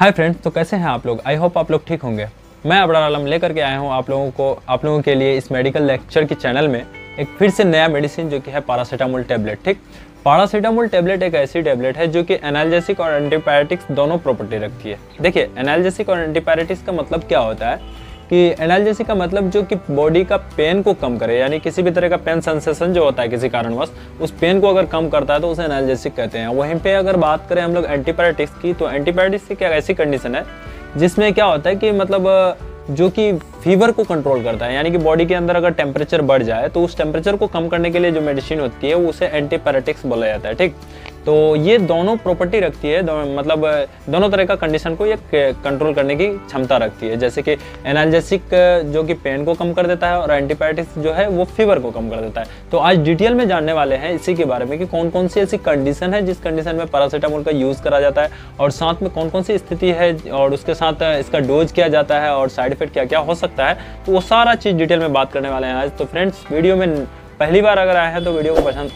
Hi friends, तो कैसे हैं आप लोग। आई होप आप लोग ठीक होंगे। मैं अबरार आलम लेकर के आया हूं आप लोगों के लिए इस मेडिकल लेक्चर की चैनल में एक फिर से नया मेडिसिन जो कि है पैरासीटामोल टेबलेट। ठीक, पैरासीटामोल टेबलेट एक ऐसी टेबलेट है जो कि एनाल्जेसिक और एंटीपायरेटिक्स दोनों प्रॉपर्टी रखती है। देखिए, एनाल्जेसिक और एंटीपायरेटिक्स का मतलब क्या होता है कि एनाल्जेसिक का मतलब जो कि बॉडी का पेन को कम करे, यानी किसी भी तरह का पेन सेंसेशन जो होता है किसी कारणवश उस पेन को अगर कम करता है तो उसे एनाल्जेसिक कहते हैं। वहीं पे अगर बात करें हम लोग एंटीपायरेटिक्स की, तो एंटीपायरेटिक्स एक ऐसी कंडीशन है जिसमें क्या होता है कि मतलब जो कि फीवर को कंट्रोल करता है, यानी कि बॉडी के अंदर अगर टेम्परेचर बढ़ जाए तो उस टेम्परेचर को कम करने के लिए जो मेडिसिन होती है उसे एंटीपायरेटिक्स बोला जाता है। ठीक, तो ये दोनों प्रॉपर्टी रखती है, मतलब दोनों तरह का कंडीशन को ये कंट्रोल करने की क्षमता रखती है। जैसे कि एनाल्जेसिक जो कि पेन को कम कर देता है और एंटीपायरेटिक्स जो है वो फीवर को कम कर देता है। तो आज डिटेल में जानने वाले हैं इसी के बारे में कि कौन कौन सी ऐसी कंडीशन है जिस कंडीशन में पैरासीटामोल का यूज़ करा जाता है और साथ में कौन कौन सी स्थिति है और उसके साथ इसका डोज किया जाता है और साइड इफेक्ट क्या क्या हो सकता है, तो वो सारा चीज़ डिटेल में बात करने वाले हैं आज। तो फ्रेंड्स, वीडियो में पहली बार अगर आए हैं तो वीडियो को पसंद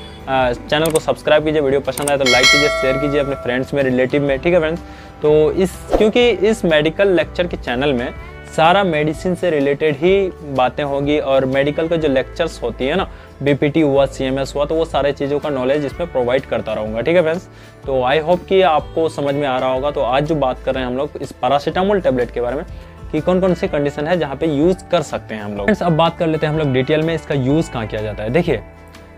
चैनल को सब्सक्राइब कीजिए, वीडियो पसंद आए तो लाइक कीजिए, शेयर कीजिए अपने फ्रेंड्स में, रिलेटिव में। ठीक है फ्रेंड्स, तो क्योंकि इस मेडिकल लेक्चर के चैनल में सारा मेडिसिन से रिलेटेड ही बातें होगी और मेडिकल के जो लेक्चर्स होती है ना, बीपीटी हुआ, सीएमएस हुआ, तो वो सारे चीज़ों का नॉलेज इसमें प्रोवाइड करता रहूँगा। ठीक है फ्रेंड्स, तो आई होप कि आपको समझ में आ रहा होगा। तो आज जो बात कर रहे हैं हम लोग इस पैरासीटामोल टेबलेट के बारे में कि कौन कौन सी कंडीशन है जहाँ पे यूज़ कर सकते हैं हम लोग। अब बात कर लेते हैं हम लोग डिटेल में इसका यूज़ कहाँ किया जाता है। देखिए,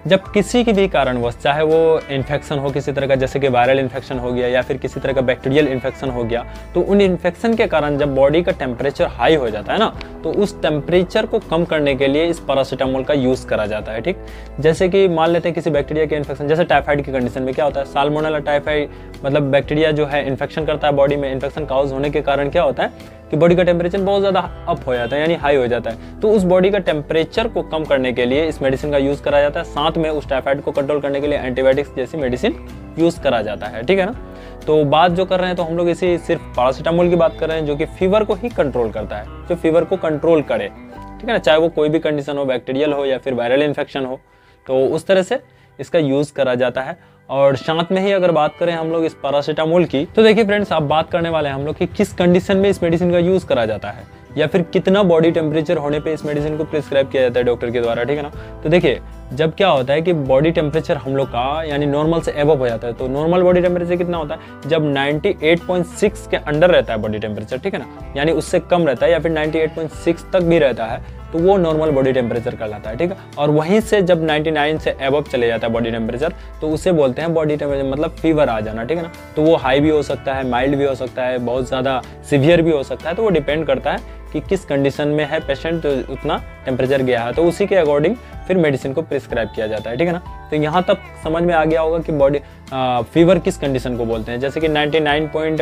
जब किसी की भी कारणवश, चाहे वो इन्फेक्शन हो किसी तरह का, जैसे कि वायरल इन्फेक्शन हो गया या फिर किसी तरह का बैक्टीरियल इन्फेक्शन हो गया, तो उन इन्फेक्शन के कारण जब बॉडी का टेम्परेचर हाई हो जाता है ना, तो उस टेम्परेचर को कम करने के लिए इस पैरासीटामोल का यूज़ करा जाता है। ठीक, जैसे कि मान लेते हैं किसी बैक्टीरिया के इन्फेक्शन, जैसे टाइफाइड की कंडीशन में क्या होता है, साल्मोनेला टाइफाइड मतलब बैक्टीरिया जो है इन्फेक्शन करता है बॉडी में। इन्फेक्शन काउज होने के कारण क्या होता है कि बॉडी का टेम्परेचर बहुत ज़्यादा अप हो जाता है, यानी हाई हो जाता है। तो उस बॉडी का टेम्परेचर को कम करने के लिए इस मेडिसिन का यूज़ करा जाता है। साथ में उस टाइफाइड को कंट्रोल करने के लिए एंटीबायोटिक्स जैसी मेडिसिन यूज़ करा जाता है। ठीक है ना, तो बात जो कर रहे हैं तो हम लोग इसी सिर्फ पैरासीटामोल की बात कर रहे हैं जो कि फीवर को ही कंट्रोल करता है, जो फीवर को कंट्रोल करे। ठीक है ना, चाहे वो कोई भी कंडीशन हो, बैक्टीरियल हो या फिर वायरल इन्फेक्शन हो, तो उस तरह से इसका यूज़ करा जाता है। और साथ में ही अगर बात करें हम लोग इस पैरासीटामोल की, तो देखिए फ्रेंड्स, आप बात करने वाले हैं हम लोग कि किस कंडीशन में इस मेडिसिन का यूज़ करा जाता है या फिर कितना बॉडी टेम्परेचर होने पे इस मेडिसिन को प्रिस्क्राइब किया जाता है डॉक्टर के द्वारा। ठीक है ना, तो देखिए, जब क्या होता है कि बॉडी टेम्परेचर हम लोग का यानी नॉर्मल से एबव हो जाता है, तो नॉर्मल बॉडी टेम्परेचर कितना होता है, जब 98.6 के अंडर रहता है बॉडी टेम्परेचर, ठीक है ना, यानी उससे कम रहता है या फिर 98.6 तक भी रहता है, तो वो नॉर्मल बॉडी टेम्परेचर कहलाता है। ठीक है, और वहीं से जब 99 से एबव चले जाता है बॉडी टेम्परेचर, तो उसे बोलते हैं बॉडी टेम्परेचर मतलब फीवर आ जाना। ठीक है ना, तो वो हाई भी हो सकता है, माइल्ड भी हो सकता है, बहुत ज़्यादा सीवियर भी हो सकता है। तो वो डिपेंड करता है कि किस कंडीशन में है पेशेंट, तो उतना टेम्परेचर गया है, तो उसी के अकॉर्डिंग फिर मेडिसिन को प्रिस्क्राइब किया जाता है। ठीक है ना, तो यहाँ तक समझ में आ गया होगा कि बॉडी फीवर किस कंडीशन को बोलते हैं। जैसे कि 99 पॉइंट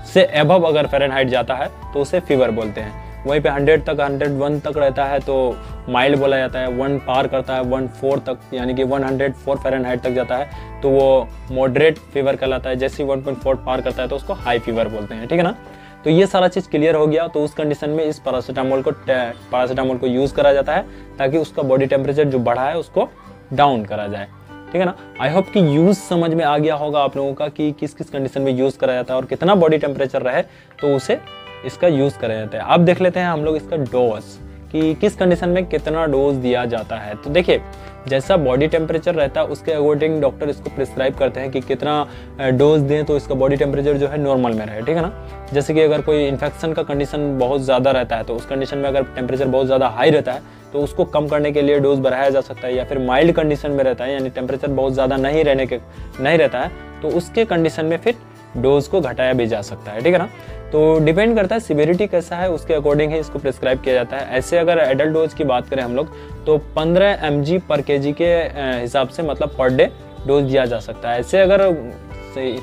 से एबव अगर फ़ारेनहाइट जाता है तो उसे फीवर बोलते हैं। वहीं पे 100 तक, 101 तक रहता है तो माइल्ड बोला जाता है। 1 पार करता है 14 तक, यानी कि 104 फ़ारेनहाइट तक जाता है तो वो मॉडरेट फीवर कहलाता है। जैसे 1.4 पार करता है तो उसको हाई फीवर बोलते हैं। ठीक है ना, तो ये सारा चीज़ क्लियर हो गया। तो उस कंडीशन में इस पैरासीटामोल को यूज़ करा जाता है ताकि उसका बॉडी टेम्परेचर जो बढ़ा है उसको डाउन करा जाए। ठीक है ना, आई होप कि यूज़ समझ में आ गया होगा आप लोगों का कि किस किस कंडीशन में यूज़ करा जाता है और कितना बॉडी टेम्परेचर रहे तो उसे इसका यूज़ करा जाता है। अब देख लेते हैं हम लोग इसका डोज कि किस कंडीशन में कितना डोज दिया जाता है। तो देखिए, जैसा बॉडी टेम्परेचर रहता है उसके अकॉर्डिंग डॉक्टर इसको प्रिस्क्राइब करते हैं कि कितना डोज दें तो इसका बॉडी टेम्परेचर जो है नॉर्मल में रहे। ठीक है ना, जैसे कि अगर कोई इन्फेक्शन का कंडीशन बहुत ज़्यादा रहता है तो उस कंडीशन में अगर टेम्परेचर बहुत ज़्यादा हाई रहता है तो उसको कम करने के लिए डोज बढ़ाया जा सकता है। या फिर माइल्ड कंडीशन में रहता है, यानी टेम्परेचर बहुत ज़्यादा नहीं रहता है, तो उसके कंडीशन में फिर डोज को घटाया भी जा सकता है। ठीक है ना, तो डिपेंड करता है सीवियरिटी कैसा है, उसके अकॉर्डिंग ही इसको प्रिस्क्राइब किया जाता है। ऐसे अगर एडल्ट डोज की बात करें हम लोग तो 15 mg पर kg के हिसाब से मतलब पर डे डोज दिया जा सकता है। ऐसे अगर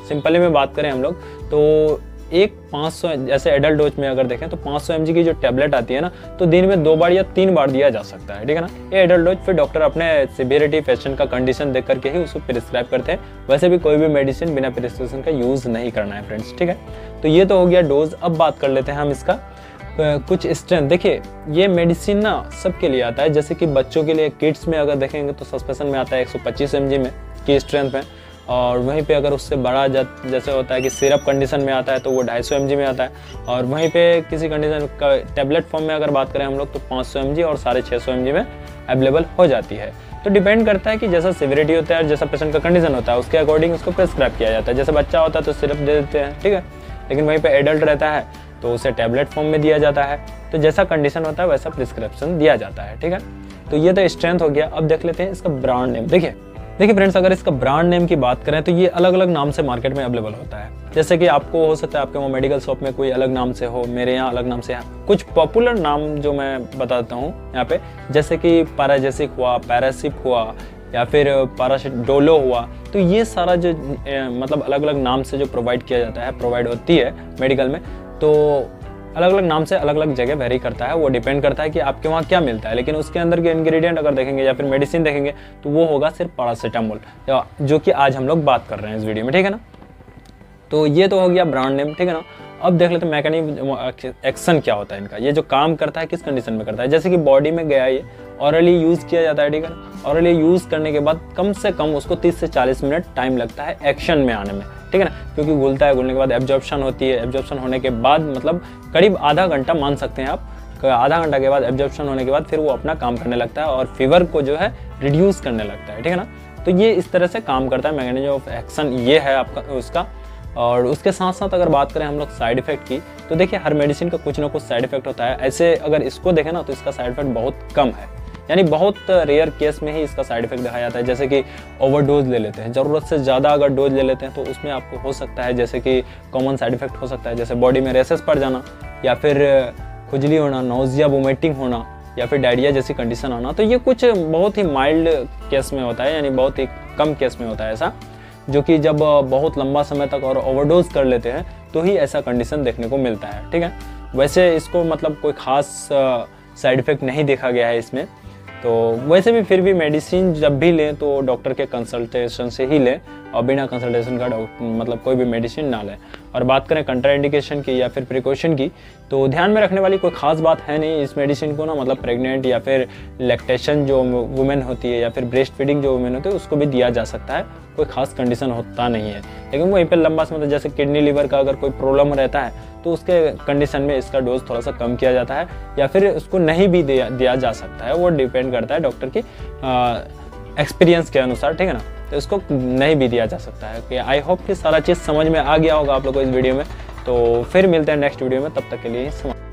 सिंपली में बात करें हम लोग तो एक 500, जैसे एडल्ट डोज में अगर देखें तो 500 mg की जो टैबलेट आती है ना, तो दिन में 2 बार या 3 बार दिया जा सकता है। ठीक है ना, ये एडल्ट डोज फिर डॉक्टर अपने सीवियरिटी पेशेंट का कंडीशन देख करके ही उसको प्रिस्क्राइब करते हैं। वैसे भी कोई भी मेडिसिन बिना प्रिस्क्रिप्शन का यूज़ नहीं करना है फ्रेंड्स। ठीक है, तो ये तो हो गया डोज। अब बात कर लेते हैं हम इसका कुछ स्ट्रेंथ। देखिए, ये मेडिसिन ना सबके लिए आता है। जैसे कि बच्चों के लिए किड्स में अगर देखेंगे तो सस्पेंशन में आता है 125 mg में की स्ट्रेंथ में, और वहीं पे अगर उससे बड़ा जैसे होता है कि सिरप कंडीशन में आता है तो वो 250 mg में आता है, और वहीं पे किसी कंडीशन का टैबलेट फॉर्म में अगर बात करें हम लोग तो 500 mg और 650 mg में अवेलेबल हो जाती है। तो डिपेंड करता है कि जैसा सिविरिटी होता है और जैसा पेशेंट का कंडीशन होता है उसके अकॉर्डिंग उसको प्रिस्क्राइब किया जाता है। जैसे बच्चा होता है तो सिरप दे देते हैं, ठीक है, लेकिन वहीं पे एडल्ट रहता है तो उसे टैबलेट फॉर्म में दिया जाता है। तो जैसा कंडीशन होता है वैसा प्रिस्क्रिप्शन दिया जाता है, ठीक है। तो ये तो स्ट्रेंथ हो गया। अब देख लेते हैं इसका ब्रांड नेम। देखिए फ्रेंड्स, अगर इसका ब्रांड नेम की बात करें तो ये अलग अलग नाम से मार्केट में अवेलेबल होता है। जैसे कि आपको हो सकता है आपके वहाँ मेडिकल शॉप में कोई अलग नाम से हो, मेरे यहाँ अलग नाम से है। कुछ पॉपुलर नाम जो मैं बताता हूँ यहाँ पे, जैसे कि पैराजेसिक हुआ, पैरासिप हुआ, या फिर डोलो हुआ। तो ये सारा जो मतलब अलग अलग नाम से जो प्रोवाइड किया जाता है, प्रोवाइड होती है मेडिकल में, तो अलग अलग नाम से अलग अलग जगह वेरी करता है। वो डिपेंड करता है कि आपके वहाँ क्या मिलता है, लेकिन उसके अंदर के इंग्रेडिएंट अगर देखेंगे या फिर मेडिसिन देखेंगे तो वो होगा सिर्फ पैरासीटामोल, जो कि आज हम लोग बात कर रहे हैं इस वीडियो में, ठीक है ना। तो ये तो हो गया ब्रांड नेम, ठीक है ना। अब देख लेते हैं मैकेनिज्म एक्शन क्या होता है इनका, ये जो काम करता है किस कंडीशन में करता है। जैसे कि बॉडी में गया ये ऑरली यूज़ किया जाता है, ठीक है ना। ऑरली यूज़ करने के बाद कम से कम उसको 30 से 40 मिनट टाइम लगता है एक्शन में आने में, ठीक है ना, क्योंकि घुलता है, घुलने के बाद एब्जॉर्प्शन होती है, एब्जॉर्प्शन होने के बाद मतलब करीब आधा घंटा मान सकते हैं आप, आधा घंटा के बाद एब्जॉर्प्शन होने के बाद फिर वो अपना काम करने लगता है और फीवर को जो है रिड्यूस करने लगता है, ठीक है ना। तो ये इस तरह से काम करता है मैकेनिज्म ऑफ एक्शन, ये है आपका उसका। और उसके साथ साथ अगर बात करें हम लोग साइड इफेक्ट की, तो देखिए हर मेडिसिन का कुछ ना कुछ साइड इफेक्ट होता है। ऐसे अगर इसको देखें ना तो इसका साइड इफेक्ट बहुत कम है, यानी बहुत रेयर केस में ही इसका साइड इफेक्ट दिखाया जाता है। जैसे कि ओवरडोज ले लेते हैं, ज़रूरत से ज़्यादा अगर डोज ले लेते हैं तो उसमें आपको हो सकता है जैसे कि कॉमन साइड इफेक्ट हो सकता है, जैसे बॉडी में रेसेस पड़ जाना, या फिर खुजली होना, नोजिया, वोमिटिंग होना, या फिर डायरिया जैसी कंडीशन आना। तो ये कुछ बहुत ही माइल्ड केस में होता है, यानी बहुत ही कम केस में होता है ऐसा, जो कि जब बहुत लंबा समय तक और ओवरडोज कर लेते हैं तो ही ऐसा कंडीशन देखने को मिलता है, ठीक है। वैसे इसको मतलब कोई ख़ास साइड इफ़ेक्ट नहीं देखा गया है इसमें। तो वैसे भी फिर भी मेडिसिन जब भी लें तो डॉक्टर के कंसल्टेशन से ही लें, और बिना कंसल्टेशन का मतलब कोई भी मेडिसिन ना लें। और बात करें कंट्राइंडिकेशन की या फिर प्रिकॉशन की, तो ध्यान में रखने वाली कोई खास बात है नहीं इस मेडिसिन को ना, मतलब प्रेग्नेंट या फिर लैक्टेशन जो वुमेन होती है या फिर ब्रेस्ट फीडिंग जो वुमेन होती है उसको भी दिया जा सकता है, कोई खास कंडीशन होता नहीं है। लेकिन वहीं पर लंबा समय जैसे किडनी लिवर का अगर कोई प्रॉब्लम रहता है तो उसके कंडीशन में इसका डोज थोड़ा सा कम किया जाता है, या फिर उसको नहीं भी दिया जा सकता है। वो डिपेंड करता है डॉक्टर की एक्सपीरियंस के अनुसार, ठीक है ना। तो इसको नहीं भी दिया जा सकता है। कि आई होप कि सारा चीज़ समझ में आ गया होगा आप लोग को इस वीडियो में। तो फिर मिलते हैं नेक्स्ट वीडियो में, तब तक के लिए समाप्त।